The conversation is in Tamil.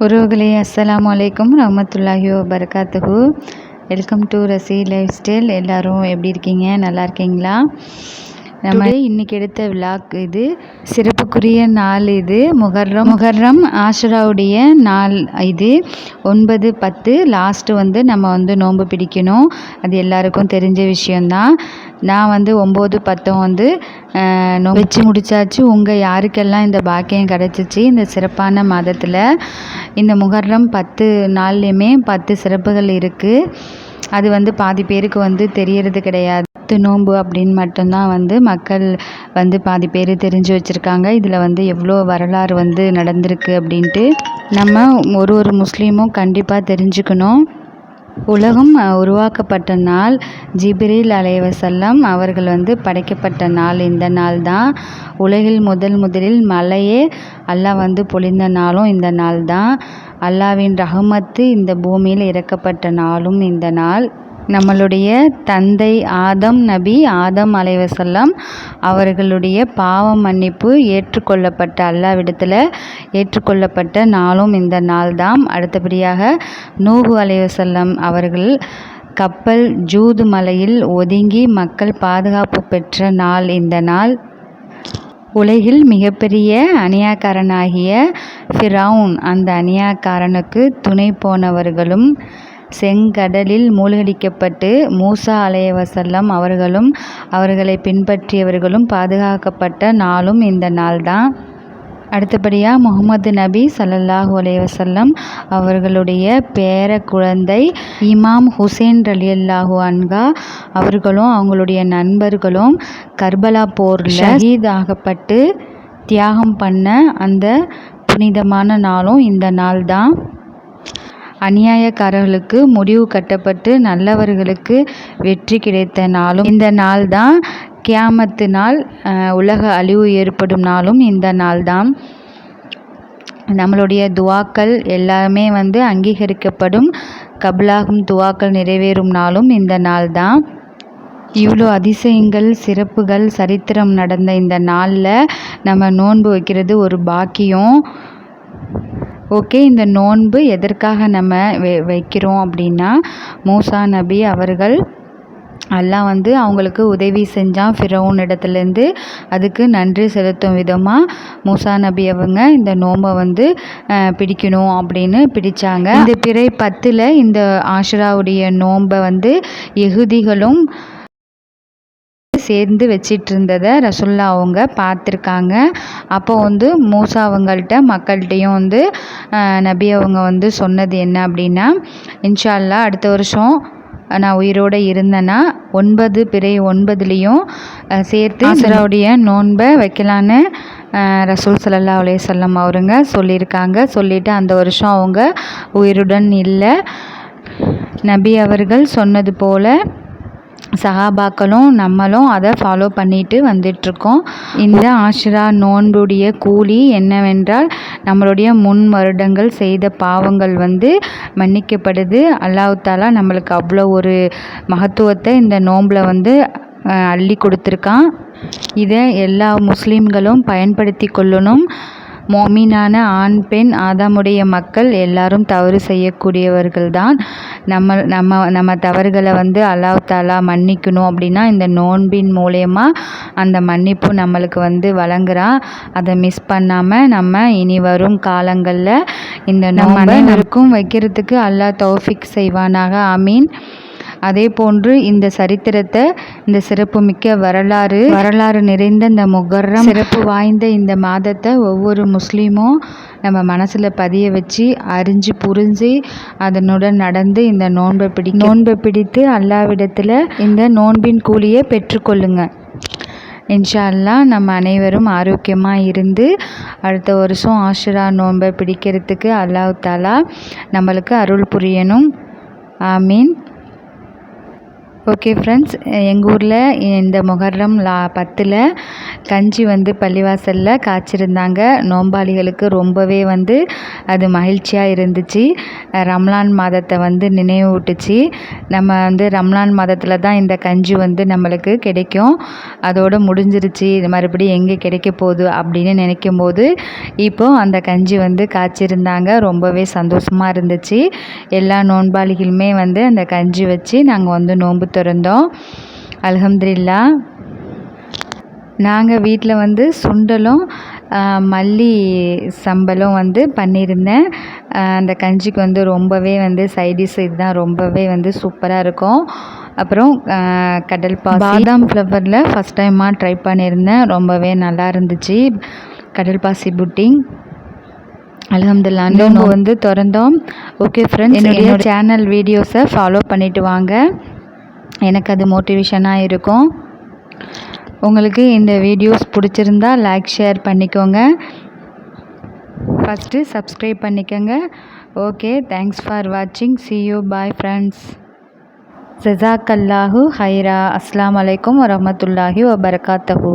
உறவுகளே, அஸ்ஸலாமு அலைக்கும் ரஹ்மத்துல்லாஹி வபரகாத்துஹு. Welcome to Rasi lifestyle. எல்லோரும் எப்படி இருக்கீங்க? நல்லா இருக்கீங்களா? நம்ம இன்றைக்கி எடுத்த விலாக் இது. சிறப்புக்குரிய நாள் இது. முகர்ரம் ஆஷுராவுடைய நாள் இது. 9, 10 லாஸ்ட்டு நம்ம நோன்பு பிடிக்கணும். அது எல்லாருக்கும் தெரிஞ்ச விஷயந்தான். நான் 9, 10 நோன்பு வச்சு முடித்தாச்சு. உங்கள் யாருக்கெல்லாம் இந்த பாக்கியம் கிடச்சிச்சு இந்த சிறப்பான மாதத்தில்? இந்த முகர்ரம் 10 நாள்லேயுமே 10 சிறப்புகள் இருக்குது. அது பாதி பேருக்கு தெரியறது கிடையாது. நோன்பு அப்படின்னு மட்டும்தான் மக்கள் பாதி பேர் தெரிஞ்சு வச்சுருக்காங்க. இதில் எவ்வளோ வரலாறு நடந்திருக்கு அப்படின்ட்டு நம்ம ஒரு முஸ்லீமும் கண்டிப்பாக தெரிஞ்சுக்கணும். உலகம் உருவாக்கப்பட்ட நாள், ஜிப்ரீல் அலைஹிவஸல்லம் அவர்கள் படைக்கப்பட்ட நாள் இந்த நாள் தான். உலகில் முதலில் மழையே அல்லாஹ் பொழிந்த நாளும் இந்த நாள் தான். அல்லாஹ்வின் ரஹமத்து இந்த பூமியில் இறக்கப்பட்ட நாளும் இந்த நாள். நம்மளுடைய தந்தை நபி ஆதம் அலைஹிவஸல்லம் அவர்களுடைய பாவம் மன்னிப்பு ஏற்றுக்கொள்ளப்பட்ட அல்லாஹ்விடத்தில் ஏற்றுக்கொள்ளப்பட்ட நாளும் இந்த நாள் தான். அடுத்தபடியாக நூஹ் அலைஹிவஸல்லம் அவர்கள் கப்பல் ஜூது மலையில் ஒதுங்கி மக்கள் பாதுகாப்பு பெற்ற நாள் இந்த நாள். உலகில் மிகப்பெரிய அநியாயக்காரனாகிய ஃபிரவுன், அந்த அநியாயக்காரனுக்கு துணை போனவர்களும் செங்கடலில் மூழ்கடிக்கப்பட்டு மூசா அலைஹிவஸல்லம் அவர்களும் அவர்களை பின்பற்றியவர்களும் பாதுகாக்கப்பட்ட நாளும் இந்த நாள் தான். அடுத்தபடியாக முகமது நபி ஸல்லல்லாஹு அலைஹி வஸல்லம் அவர்களுடைய பேர குழந்தை இமாம் ஹுசைன் ரலியல்லாஹு அன்ஹு அவர்களும் அவங்களுடைய நண்பர்களும் கர்பலா போரில் ஷஹீத் ஆகப்பட்டு தியாகம் பண்ண அந்த புனிதமான நாளும் இந்த நாள் தான். அநியாயக்காரர்களுக்கு முடிவு கட்டப்பட்டு நல்லவர்களுக்கு வெற்றி கிடைத்த நாளும் இந்த நாள் தான். கியாமத்து நாள், உலக அழிவு ஏற்படும் நாளும் இந்த நாள் தான். நம்மளுடைய துவாக்கள் எல்லாமே அங்கீகரிக்கப்படும், கபுலாகும் துவாக்கள் நிறைவேறும் நாளும் இந்த நாள் தான். இவ்வளோ அதிசயங்கள், சிறப்புகள், சரித்திரம் நடந்த இந்த நாளில் நம்ம நோன்பு வைக்கிறது ஒரு பாக்கியம். ஓகே, இந்த நோன்பு எதற்காக நம்ம வைக்கிறோம் அப்படின்னா, மூசா நபி அவர்கள் அல்லாஹ் அவங்களுக்கு உதவி செஞ்சான் ஃபிரவுன் இடத்துலேருந்து. அதுக்கு நன்றி செலுத்தும் விதமாக மூசா நபி அவங்க இந்த நோன்பை பிடிக்கணும் அப்படின்னு பிடிச்சாங்க. இந்த பிறை 10ல் இந்த ஆஷுராவுடைய நோன்பை யஹூதிகளும் சேர்ந்து வச்சிட்டு இருந்ததை ரசுல்லா அவங்க பார்த்துருக்காங்க. அப்போ மூசா அவங்கள்ட்ட மக்கள்கிட்டையும் நபி அவங்க சொன்னது என்ன அப்படின்னா, இன்ஷா அல்லாஹ் அடுத்த வருஷம் நான் உயிரோடு இருந்தேன்னா 9 பிறை 9லேயும் சேர்த்து ஆஷுராவுடைய நோன்பை வைக்கலான்னு ரசூல் ஸல்லல்லாஹு அலைஹி வஸல்லம் அவருங்க சொல்லியிருக்காங்க. சொல்லிவிட்டு அந்த வருஷம் அவங்க உயிருடன் இல்லை. நபி அவர்கள் சொன்னது போல் சஹாபாக்களும் நம்மளும் அதை ஃபாலோ பண்ணிட்டு வந்துட்டுருக்கோம். இந்த ஆஷுரா நோன்புடைய கூலி என்னவென்றால், நம்மளுடைய முன் வருடங்கள் செய்த பாவங்கள் மன்னிக்கப்படுது. அல்லாஹ் தஆலா நம்மளுக்கு அவ்வளோ ஒரு மகத்துவத்தை இந்த நோம்பில் அள்ளி கொடுத்துருக்கான். இதை எல்லா முஸ்லீம்களும் பயன்படுத்தி கொள்ளணும். மோமீனான ஆண் பெண் ஆதாமுடைய மக்கள் எல்லாரும் தவறு செய்யக்கூடியவர்கள் தான். நம்ம தவறுகளை அல்லாஹ் தஆலா மன்னிக்கணும் அப்படின்னா இந்த நோன்பின் மூலயமா அந்த மன்னிப்பு நம்மளுக்கு வழங்குறான். அதை மிஸ் பண்ணாமல் நம்ம இனி வரும் காலங்களில் இந்த நோன்பை அனைவருக்கும் வைக்கிறதுக்கு அல்லாஹ் தௌஃபீக் செய்வானாக. ஆமீன். அதே போன்று இந்த சரித்திரத்தை, இந்த சிறப்புமிக்க வரலாறு நிறைந்த இந்த முகர்ரம் சிறப்பு வாய்ந்த இந்த மாதத்தை ஒவ்வொரு முஸ்லீமும் நம்ம மனசில் பதிய வச்சு அறிஞ்சு புரிஞ்சு அதனுடன் நடந்து இந்த நோன்பை பிடித்து அல்லாஹ்விடத்தில் இந்த நோன்பின் கூலியை பெற்றுக்கொள்ளுங்க. இன்ஷா அல்லாஹ் நம்ம அனைவரும் ஆரோக்கியமாக இருந்து அடுத்த வருஷம் ஆஷுரா நோன்பை பிடிக்கிறதுக்கு அல்லாஹ் தஆலா நம்மளுக்கு அருள் புரியணும். ஆமீன். ஓகே ஃப்ரெண்ட்ஸ், எங்கள் ஊரில் இந்த முஹர்ரம் 10ல் கஞ்சி வந்து பள்ளிவாசலில் காய்ச்சிருந்தாங்க. நோம்பாளிகளுக்கு ரொம்பவே வந்து அது மகிழ்ச்சியாக இருந்துச்சு. ரம்லான் மாதத்தை வந்து நினைவூட்டுச்சு. நம்ம வந்து ரம்லான் மாதத்தில் தான் இந்த கஞ்சி வந்து நம்மளுக்கு கிடைக்கும். அதோடு முடிஞ்சிருச்சு, இது மறுபடியும் எங்கே கிடைக்க போகுது அப்படின்னு நினைக்கும் போது இப்போது அந்த கஞ்சி வந்து காய்ச்சிருந்தாங்க. ரொம்பவே சந்தோஷமாக இருந்துச்சு. எல்லா நோன்பாளிகளுமே வந்து அந்த கஞ்சி வச்சு நாங்கள் வந்து நோன்பு திறந்தோம். அல்ஹம்துலில்லாஹ். நாங்கள் வீட்டில் வந்து சுண்டலும் மல்லி சம்பலும் வந்து பண்ணியிருந்தேன். அந்த கஞ்சிக்கு வந்து ரொம்பவே வந்து சைடிஷ் இதுதான் ரொம்பவே வந்து சூப்பராக இருக்கும். அப்புறம் கடல் பாசி பாதாம் ஃப்ளவரில் ஃபஸ்ட் டைமாக ட்ரை பண்ணியிருந்தேன். ரொம்பவே நல்லா இருந்துச்சு. கடல் பாசி புட்டிங். அல்ஹம்துலில்லாஹ். நோன்பு வந்து திறந்தோம். ஓகே ஃப்ரெண்ட்ஸ், என்னுடைய சேனல் வீடியோஸை ஃபாலோ பண்ணிவிட்டு வாங்க. எனக்கு அது மோட்டிவேஷனாக இருக்கும். உங்களுக்கு இந்த வீடியோஸ் பிடிச்சிருந்தா லைக் ஷேர் பண்ணிக்கோங்க. ஃபஸ்ட்டு சப்ஸ்கிரைப் பண்ணிக்கோங்க. ஓகே, தேங்க்ஸ் ஃபார் வாட்சிங். see you, bye friends. ஜஸாக்கல்லாஹு ஹைரா. அஸ்ஸலாமு அலைக்கும் வரஹ்மத்துல்லாஹி வபரகாத்துஹு.